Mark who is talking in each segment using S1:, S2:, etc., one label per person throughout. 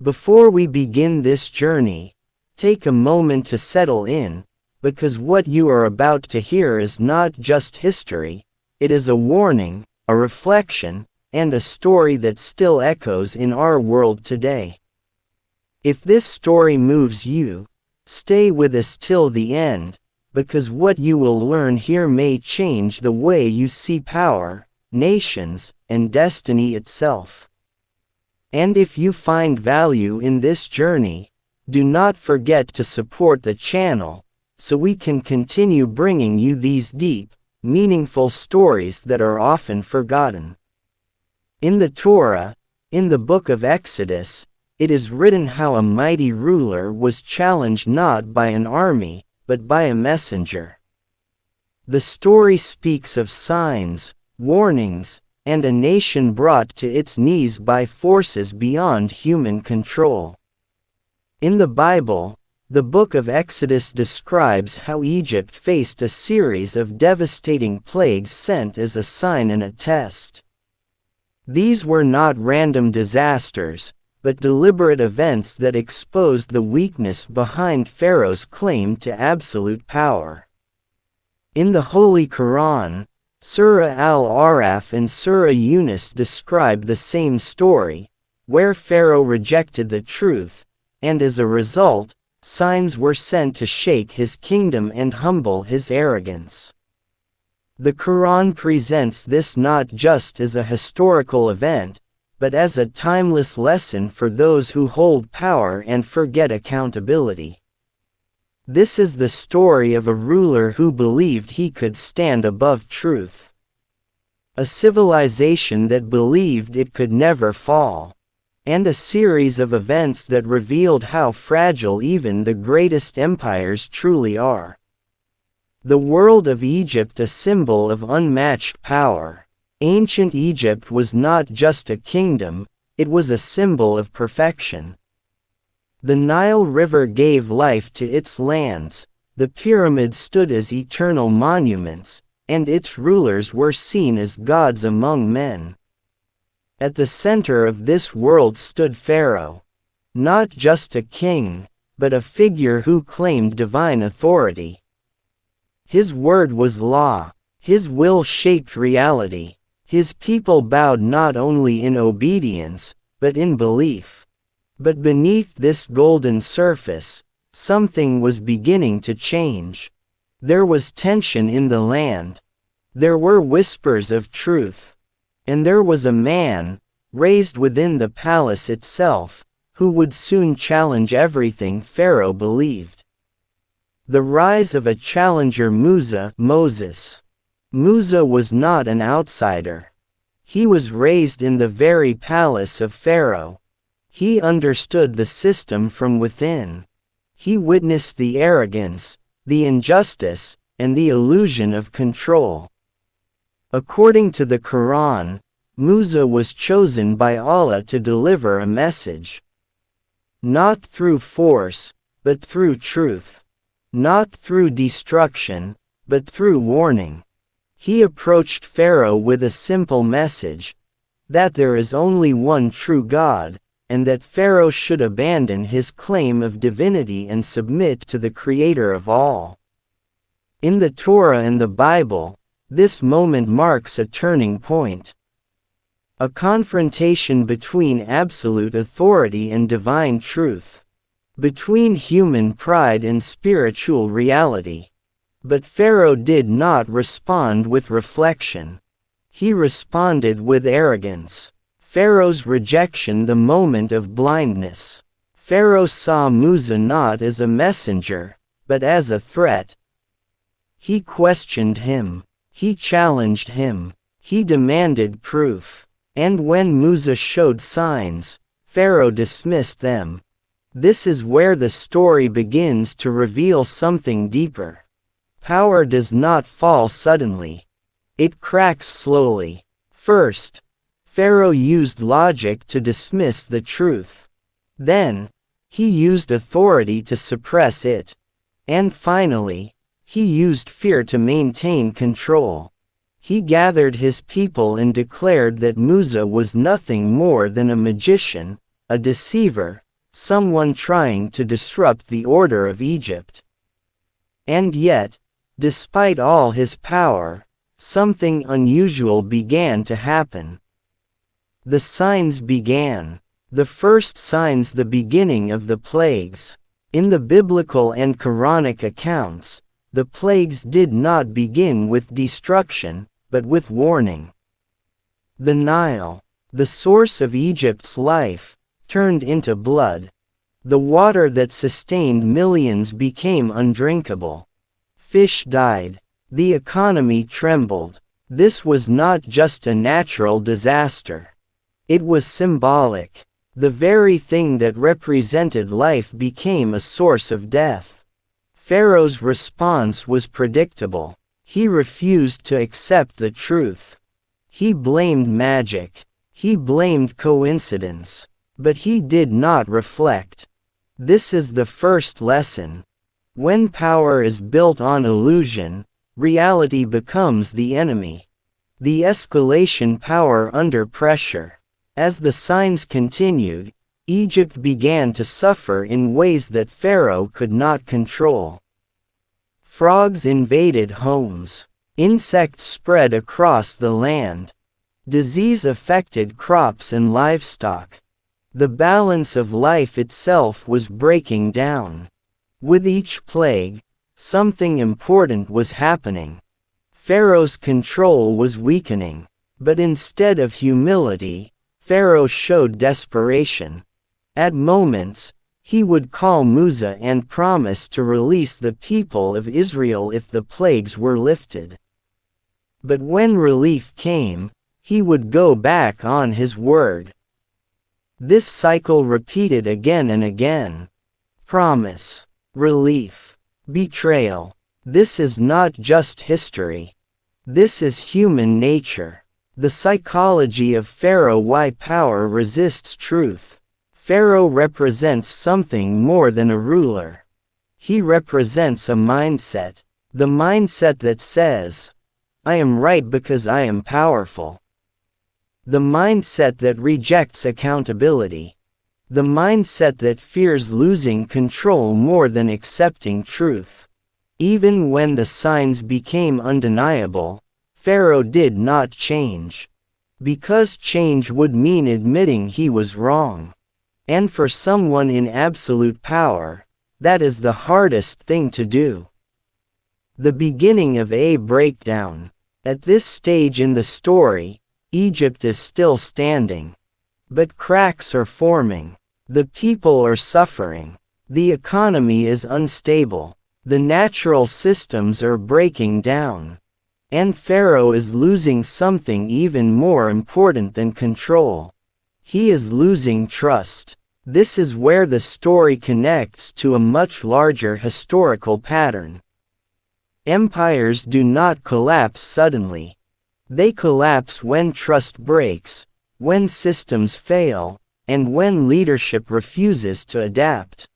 S1: Before we begin this journey, take a moment to settle in, because what you are about to hear is not just history, it is a warning, a reflection, and a story that still echoes in our world today. If this story moves you, stay with us till the end, because what you will learn here may change the way you see power, nations, and destiny itself. And if you find value in this journey, do not forget to support the channel, so we can continue bringing you these deep, meaningful stories that are often forgotten. In the Torah, in the book of Exodus, it is written how a mighty ruler was challenged not by an army, but by a messenger. The story speaks of signs, warnings, and a nation brought to its knees by forces beyond human control. In the Bible, the book of Exodus describes how Egypt faced a series of devastating plagues sent as a sign and a test. These were not random disasters, but deliberate events that exposed the weakness behind Pharaoh's claim to absolute power. In the Holy Quran, Surah Al-Araf and Surah Yunus describe the same story, where Pharaoh rejected the truth, and as a result, signs were sent to shake his kingdom and humble his arrogance. The Quran presents this not just as a historical event, but as a timeless lesson for those who hold power and forget accountability. This is the story of a ruler who believed he could stand above truth. A civilization that believed it could never fall. And a series of events that revealed how fragile even the greatest empires truly are. The world of Egypt, a symbol of unmatched power. Ancient Egypt was not just a kingdom, it was a symbol of perfection. The Nile River gave life to its lands, the pyramids stood as eternal monuments, and its rulers were seen as gods among men. At the center of this world stood Pharaoh. Not just a king, but a figure who claimed divine authority. His word was law, his will shaped reality, his people bowed not only in obedience, but in belief. But beneath this golden surface, something was beginning to change. There was tension in the land. There were whispers of truth. And there was a man, raised within the palace itself, who would soon challenge everything Pharaoh believed. The rise of a challenger, Musa, Moses. Musa was not an outsider. He was raised in the very palace of Pharaoh. He understood the system from within. He witnessed the arrogance, the injustice, and the illusion of control. According to the Quran, Musa was chosen by Allah to deliver a message. Not through force, but through truth. Not through destruction, but through warning. He approached Pharaoh with a simple message, that there is only one true God, and that Pharaoh should abandon his claim of divinity and submit to the Creator of all. In the Torah and the Bible, this moment marks a turning point. A confrontation between absolute authority and divine truth. Between human pride and spiritual reality. But Pharaoh did not respond with reflection. He responded with arrogance. Pharaoh's rejection, the moment of blindness. Pharaoh saw Musa not as a messenger, but as a threat. He questioned him. He challenged him. He demanded proof. And when Musa showed signs, Pharaoh dismissed them. This is where the story begins to reveal something deeper. Power does not fall suddenly. It cracks slowly. First, Pharaoh used logic to dismiss the truth. Then, he used authority to suppress it. And finally, he used fear to maintain control. He gathered his people and declared that Musa was nothing more than a magician, a deceiver, someone trying to disrupt the order of Egypt. And yet, despite all his power, something unusual began to happen. The signs began. The first signs, the beginning of the plagues. In the biblical and Quranic accounts, the plagues did not begin with destruction, but with warning. The Nile, the source of Egypt's life, turned into blood. The water that sustained millions became undrinkable. Fish died. The economy trembled. This was not just a natural disaster. It was symbolic. The very thing that represented life became a source of death. Pharaoh's response was predictable. He refused to accept the truth. He blamed magic. He blamed coincidence. But he did not reflect. This is the first lesson. When power is built on illusion, reality becomes the enemy. The escalation power under pressure. As the signs continued, Egypt began to suffer in ways that Pharaoh could not control. Frogs invaded homes. Insects spread across the land. Disease affected crops and livestock. The balance of life itself was breaking down. With each plague, something important was happening. Pharaoh's control was weakening. But instead of humility, Pharaoh showed desperation. At moments, he would call Musa and promise to release the people of Israel if the plagues were lifted. But when relief came, he would go back on his word. This cycle repeated again and again. Promise, relief, betrayal. This is not just history. This is human nature. The psychology of Pharaoh. Why power resists truth. Pharaoh represents something more than a ruler. He represents a mindset. The mindset that says, I am right because I am powerful. The mindset that rejects accountability. The mindset that fears losing control more than accepting truth. Even when the signs became undeniable, Pharaoh did not change. Because change would mean admitting he was wrong. And for someone in absolute power, that is the hardest thing to do. The beginning of a breakdown. At this stage in the story, Egypt is still standing. But cracks are forming. The people are suffering. The economy is unstable. The natural systems are breaking down. And Pharaoh is losing something even more important than control. He is losing trust. This is where the story connects to a much larger historical pattern. Empires do not collapse suddenly. They collapse when trust breaks, when systems fail, and when leadership refuses to adapt.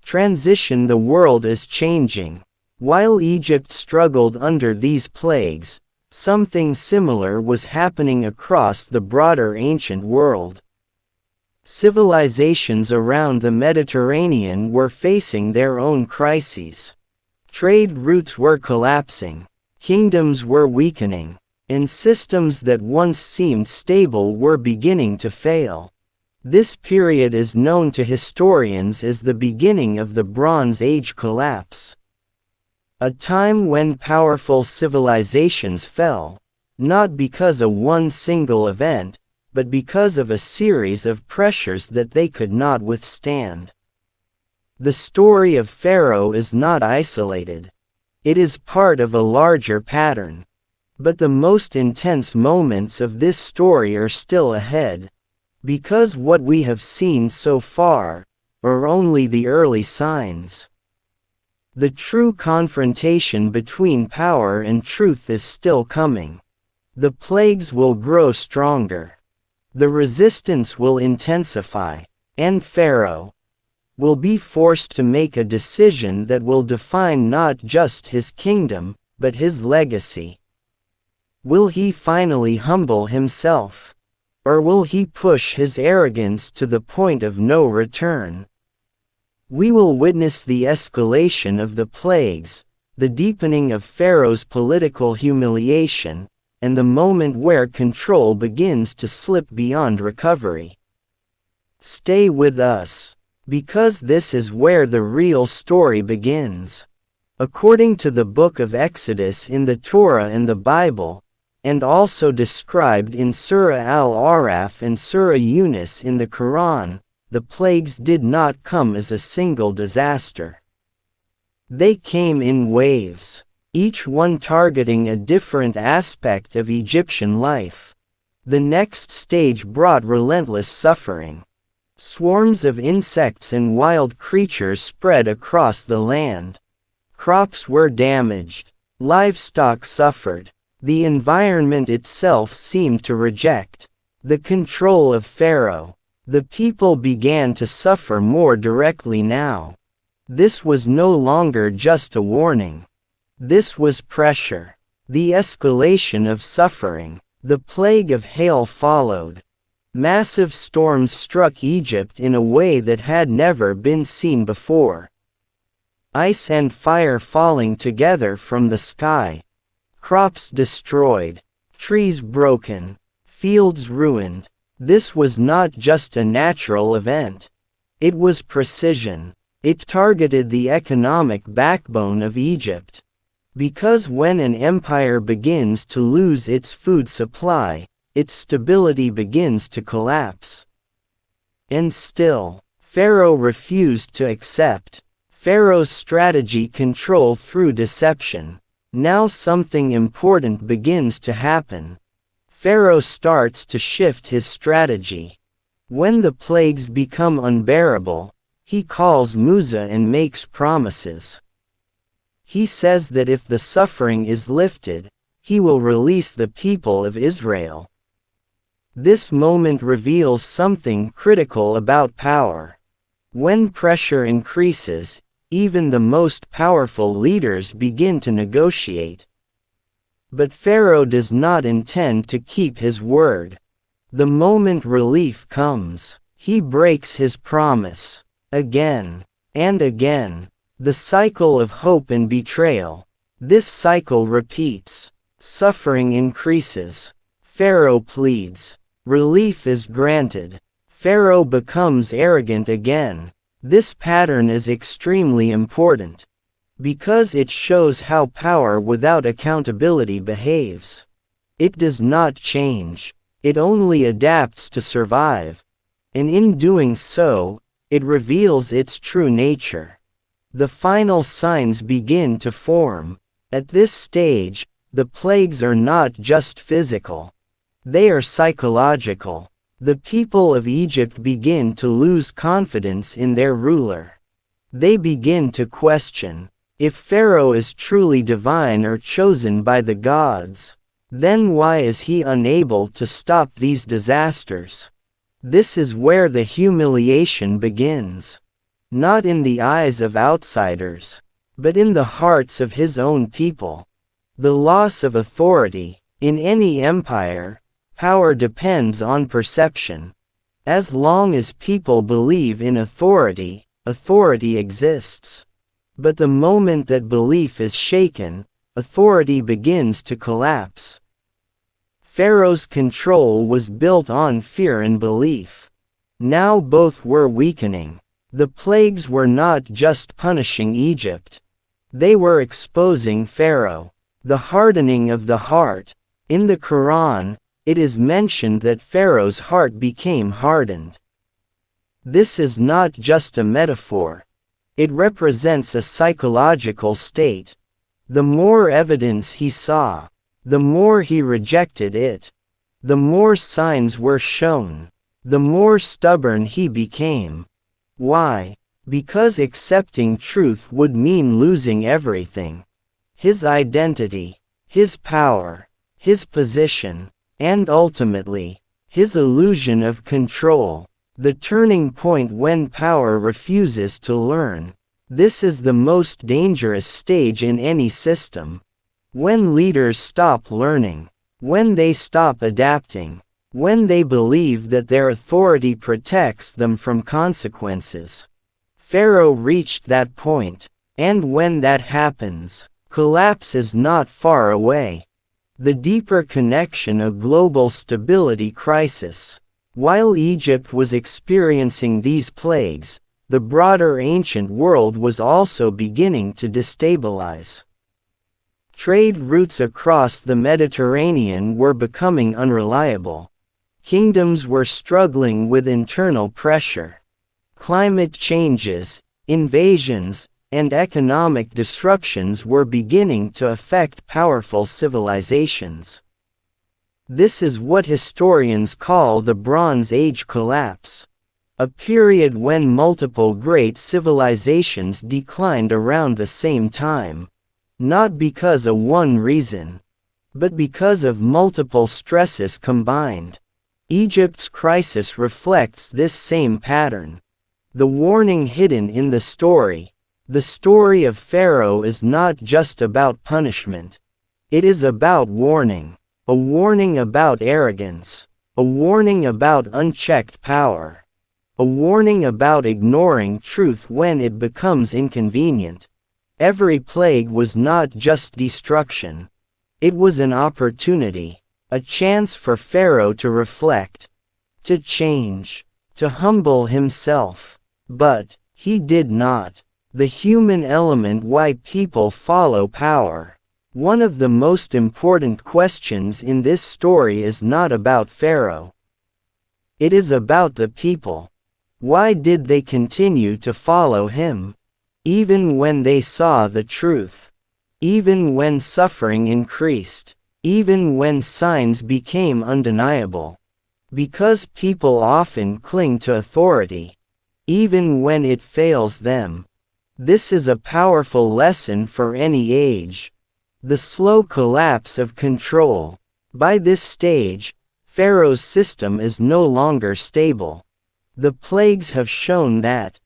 S1: Transition. The world is changing. While Egypt struggled under these plagues, something similar was happening across the broader ancient world. Civilizations around the Mediterranean were facing their own crises. Trade routes were collapsing, kingdoms were weakening, and systems that once seemed stable were beginning to fail. This period is known to historians as the beginning of the Bronze Age collapse. A time when powerful civilizations fell, not because of one single event, but because of a series of pressures that they could not withstand. The story of Pharaoh is not isolated. It is part of a larger pattern. But the most intense moments of this story are still ahead. Because what we have seen so far are only the early signs. The true confrontation between power and truth is still coming. The plagues will grow stronger. The resistance will intensify, and Pharaoh will be forced to make a decision that will define not just his kingdom, but his legacy. Will he finally humble himself? Or will he push his arrogance to the point of no return? We will witness the escalation of the plagues, the deepening of Pharaoh's political humiliation, and the moment where control begins to slip beyond recovery. Stay with us, because this is where the real story begins. According to the book of Exodus in the Torah and the Bible, and also described in Surah Al-Araf and Surah Yunus in the Quran, the plagues did not come as a single disaster. They came in waves, each one targeting a different aspect of Egyptian life. The next stage brought relentless suffering. Swarms of insects and wild creatures spread across the land. Crops were damaged. Livestock suffered. The environment itself seemed to reject the control of Pharaoh. The people began to suffer more directly now. This was no longer just a warning. This was pressure. The escalation of suffering. The plague of hail followed. Massive storms struck Egypt in a way that had never been seen before. Ice and fire falling together from the sky. Crops destroyed. Trees broken. Fields ruined. This was not just a natural event. It was precision. It targeted the economic backbone of Egypt. Because when an empire begins to lose its food supply, its stability begins to collapse. And still, Pharaoh refused to accept. Pharaoh's strategy: control through deception. Now something important begins to happen. Pharaoh starts to shift his strategy. When the plagues become unbearable, he calls Musa and makes promises. He says that if the suffering is lifted, he will release the people of Israel. This moment reveals something critical about power. When pressure increases, even the most powerful leaders begin to negotiate. But Pharaoh does not intend to keep his word. The moment relief comes, he breaks his promise. Again and again. The cycle of hope and betrayal. This cycle repeats. Suffering increases. Pharaoh pleads. Relief is granted. Pharaoh becomes arrogant again. This pattern is extremely important, because it shows how power without accountability behaves. It does not change. It only adapts to survive. And in doing so, it reveals its true nature. The final signs begin to form. At this stage, the plagues are not just physical. They are psychological. The people of Egypt begin to lose confidence in their ruler. They begin to question, if Pharaoh is truly divine or chosen by the gods, then why is he unable to stop these disasters? This is where the humiliation begins. Not in the eyes of outsiders, but in the hearts of his own people. The loss of authority. In any empire, power depends on perception. As long as people believe in authority, authority exists. But the moment that belief is shaken, authority begins to collapse. Pharaoh's control was built on fear and belief. Now both were weakening. The plagues were not just punishing Egypt. They were exposing Pharaoh. The hardening of the heart. In the Quran, it is mentioned that Pharaoh's heart became hardened. This is not just a metaphor. It represents a psychological state. The more evidence he saw, the more he rejected it. The more signs were shown, the more stubborn he became. Why? Because accepting truth would mean losing everything. His identity, his power, his position, and ultimately, his illusion of control. The turning point when power refuses to learn. This is the most dangerous stage in any system. When leaders stop learning, when they stop adapting, when they believe that their authority protects them from consequences. Pharaoh reached that point, and when that happens, collapse is not far away. The deeper connection, a global stability crisis. While Egypt was experiencing these plagues, the broader ancient world was also beginning to destabilize. Trade routes across the Mediterranean were becoming unreliable. Kingdoms were struggling with internal pressure. Climate changes, invasions, and economic disruptions were beginning to affect powerful civilizations. This is what historians call the Bronze Age collapse, a period when multiple great civilizations declined around the same time, not because of one reason, but because of multiple stresses combined. Egypt's crisis reflects this same pattern. The warning hidden in the story of Pharaoh is not just about punishment. It is about warning. A warning about arrogance. A warning about unchecked power. A warning about ignoring truth when it becomes inconvenient. Every plague was not just destruction. It was an opportunity, a chance for Pharaoh to reflect, to change, to humble himself. But he did not. The human element, why people follow power. One of the most important questions in this story is not about Pharaoh. It is about the people. Why did they continue to follow him? Even when they saw the truth. Even when suffering increased. Even when signs became undeniable. Because people often cling to authority. Even when it fails them. This is a powerful lesson for any age. The slow collapse of control. By this stage, Pharaoh's system is no longer stable. The plagues have shown that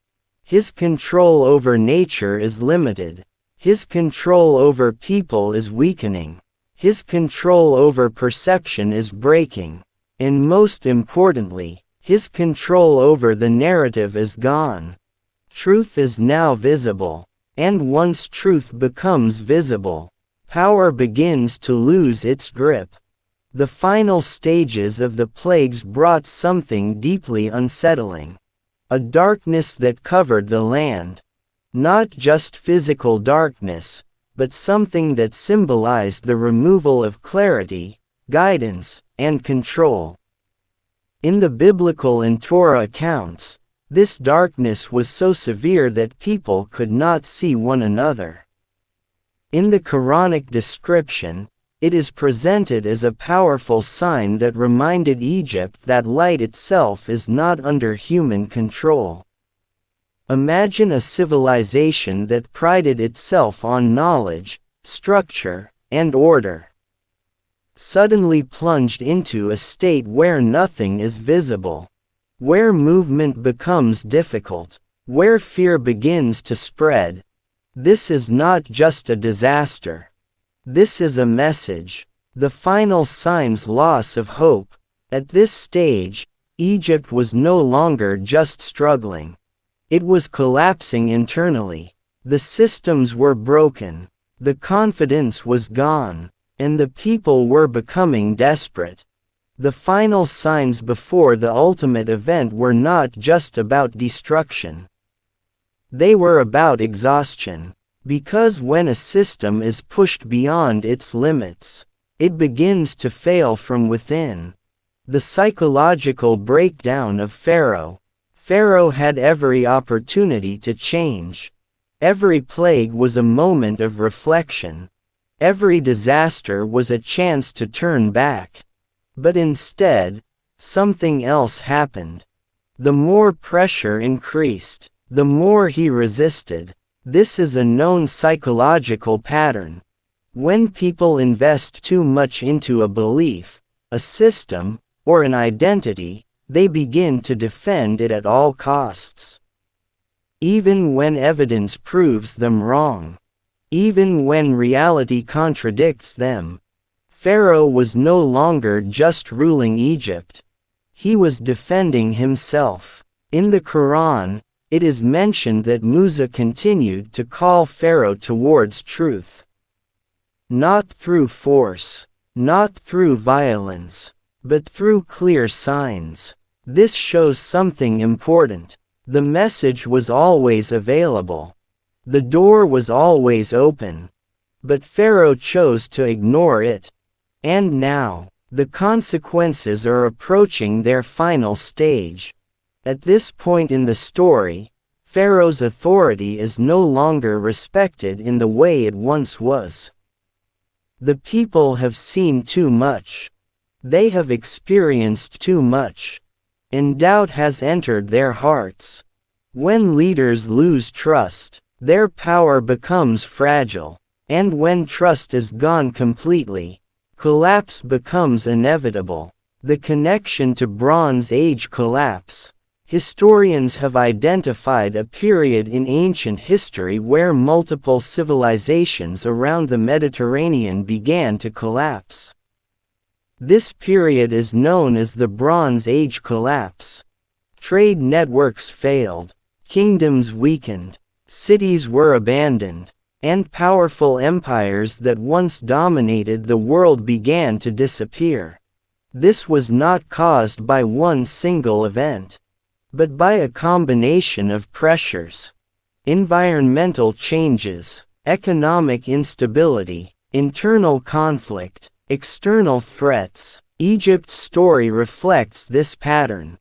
S1: his control over nature is limited. His control over people is weakening. His control over perception is breaking. And most importantly, his control over the narrative is gone. Truth is now visible. And once truth becomes visible, power begins to lose its grip. The final stages of the plagues brought something deeply unsettling. A darkness that covered the land. Not just physical darkness, but something that symbolized the removal of clarity, guidance, and control. In the biblical and Torah accounts, this darkness was so severe that people could not see one another. In the Quranic description, it is presented as a powerful sign that reminded Egypt that light itself is not under human control. Imagine a civilization that prided itself on knowledge, structure, and order, suddenly plunged into a state where nothing is visible, where movement becomes difficult, where fear begins to spread. This is not just a disaster. This is a message. The final sign's loss of hope. At this stage, Egypt was no longer just struggling. It was collapsing internally. The systems were broken. The confidence was gone. And the people were becoming desperate. The final signs before the ultimate event were not just about destruction. They were about exhaustion. Because when a system is pushed beyond its limits, it begins to fail from within. The psychological breakdown of Pharaoh. Pharaoh had every opportunity to change. Every plague was a moment of reflection. Every disaster was a chance to turn back. But instead, something else happened. The more pressure increased, the more he resisted. This is a known psychological pattern. When people invest too much into a belief, a system, or an identity, they begin to defend it at all costs. Even when evidence proves them wrong. Even when reality contradicts them. Pharaoh was no longer just ruling Egypt. He was defending himself. In the Quran, it is mentioned that Musa continued to call Pharaoh towards truth. Not through force, not through violence, but through clear signs. This shows something important. The message was always available. The door was always open. But Pharaoh chose to ignore it. And now, the consequences are approaching their final stage. At this point in the story, Pharaoh's authority is no longer respected in the way it once was. The people have seen too much. They have experienced too much. And doubt has entered their hearts. When leaders lose trust, their power becomes fragile. And when trust is gone completely, collapse becomes inevitable. The connection to Bronze Age collapse. Historians have identified a period in ancient history where multiple civilizations around the Mediterranean began to collapse. This period is known as the Bronze Age collapse. Trade networks failed, kingdoms weakened, cities were abandoned, and powerful empires that once dominated the world began to disappear. This was not caused by one single event, but by a combination of pressures. Environmental changes, economic instability, internal conflict, external threats. Egypt's story reflects this pattern.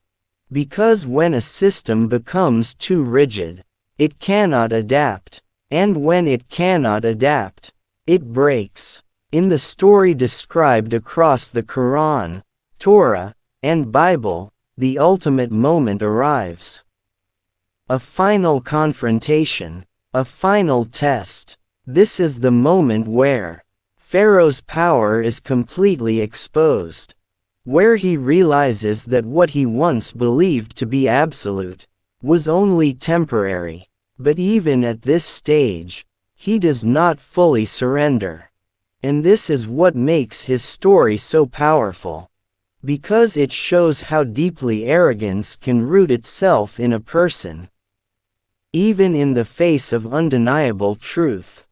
S1: Because when a system becomes too rigid, it cannot adapt. And when it cannot adapt, it breaks. In the story described across the Quran, Torah, and Bible, the ultimate moment arrives. A final confrontation, a final test. This is the moment where Pharaoh's power is completely exposed, where he realizes that what he once believed to be absolute was only temporary. But even at this stage, he does not fully surrender. And this is what makes his story so powerful. Because it shows how deeply arrogance can root itself in a person. Even in the face of undeniable truth.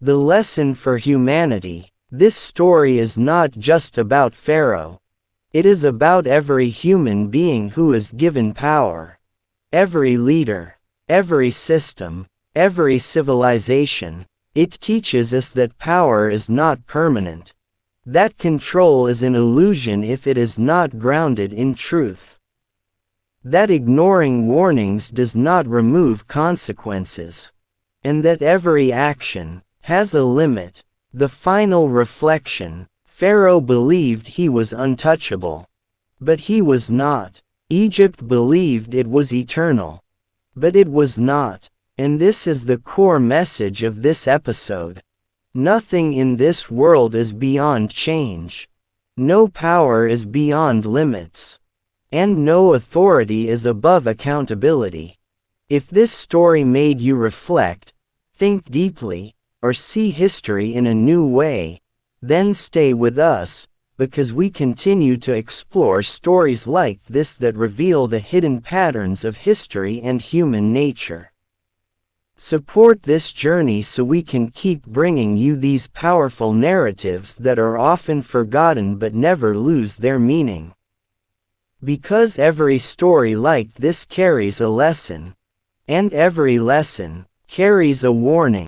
S1: The lesson for humanity. This story is not just about Pharaoh. It is about every human being who is given power. Every leader. Every system, every civilization. It teaches us that power is not permanent. That control is an illusion if it is not grounded in truth. That ignoring warnings does not remove consequences. And that every action has a limit. The final reflection. Pharaoh believed he was untouchable. But he was not. Egypt believed it was eternal. But it was not. And this is the core message of this episode. Nothing in this world is beyond change. No power is beyond limits. And no authority is above accountability. If this story made you reflect, think deeply, or see history in a new way, then stay with us, because we continue to explore stories like this that reveal the hidden patterns of history and human nature. Support this journey so we can keep bringing you these powerful narratives that are often forgotten but never lose their meaning. Because every story like this carries a lesson, and every lesson carries a warning.